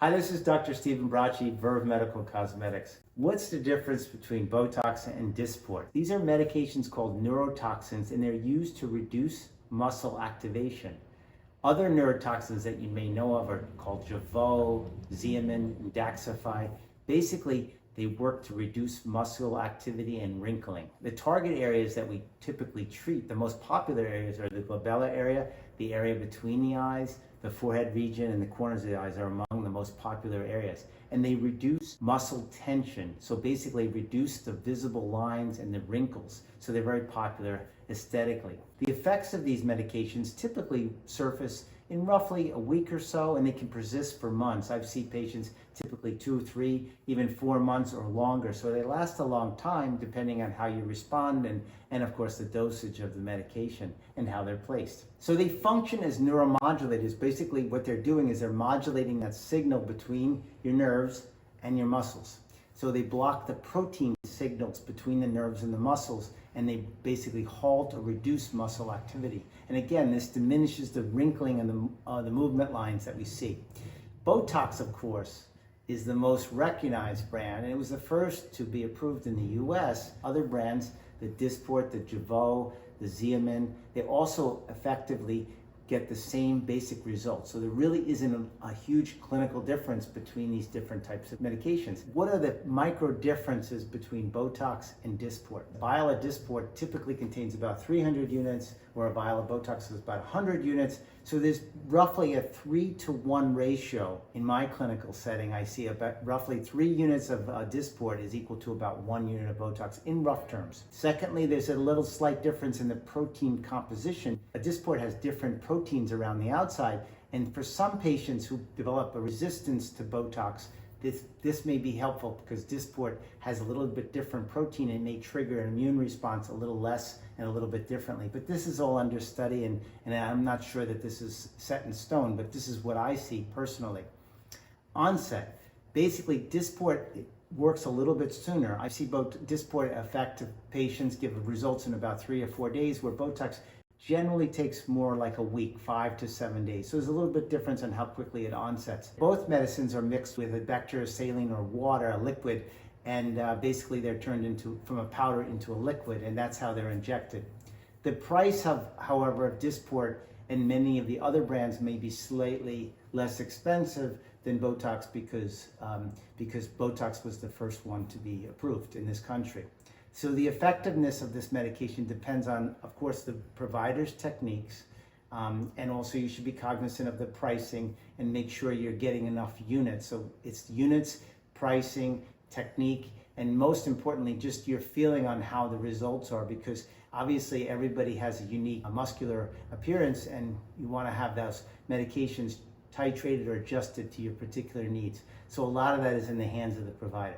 Hi, this is Dr. Stephen Bracci, Verve Medical Cosmetics. What's the difference between Botox and Dysport? These are medications called neurotoxins, and they're used to reduce muscle activation. Other neurotoxins that you may know of are called Jeveau, XEOMIN, and Daxxify. Basically, they work to reduce muscle activity and wrinkling. The target areas that we typically treat, the most popular areas are the glabellar area, the area between the eyes, the forehead region, and the corners of the eyes are among the most popular areas. And they reduce muscle tension, so basically reduce the visible lines and the wrinkles. So they're very popular aesthetically. The effects of these medications typically surface in roughly a week or so, and they can persist for months. I've seen patients typically 2, 3, even 4 months or longer. So they last a long time depending on how you respond and of course the dosage of the medication and how they're placed. So they function as neuromodulators. Basically what they're doing is they're modulating that signal between your nerves and your muscles. So they block the protein signals between the nerves and the muscles, and they basically halt or reduce muscle activity. And again, this diminishes the wrinkling and the movement lines that we see. Botox, of course, is the most recognized brand, and it was the first to be approved in the US. Other brands, the Dysport, the Jeveau, the XEOMIN, they also effectively get the same basic results. So there really isn't a huge clinical difference between these different types of medications. What are the micro differences between Botox and Dysport? A vial of Dysport typically contains about 300 units, where a vial of Botox is about 100 units. So there's roughly a 3-to-1 ratio. In my clinical setting, I see about roughly 3 units of Dysport is equal to about 1 unit of Botox in rough terms. Secondly, there's a little slight difference in the protein composition. A Dysport has different proteins around the outside, and for some patients who develop a resistance to Botox, this may be helpful because Dysport has a little bit different protein and may trigger an immune response a little less and a little bit differently. But this is all under study, and I'm not sure that this is set in stone, but this is what I see personally. Onset. Basically, Dysport works a little bit sooner. I see both Dysport effective patients give results in about 3 or 4 days, where Botox generally takes more like a week, 5 to 7 days. So there's a little bit difference on how quickly it onsets. Both medicines are mixed with a bacterial saline or water, a liquid, and basically they're turned from a powder into a liquid, and that's how they're injected. The price of, however, of Dysport and many of the other brands may be slightly less expensive than Botox because Botox was the first one to be approved in this country. So the effectiveness of this medication depends on, of course, the provider's techniques, and also you should be cognizant of the pricing and make sure you're getting enough units. So it's units, pricing, technique, and most importantly, just your feeling on how the results are, because obviously everybody has a unique muscular appearance, and you want to have those medications titrated or adjusted to your particular needs. So a lot of that is in the hands of the provider.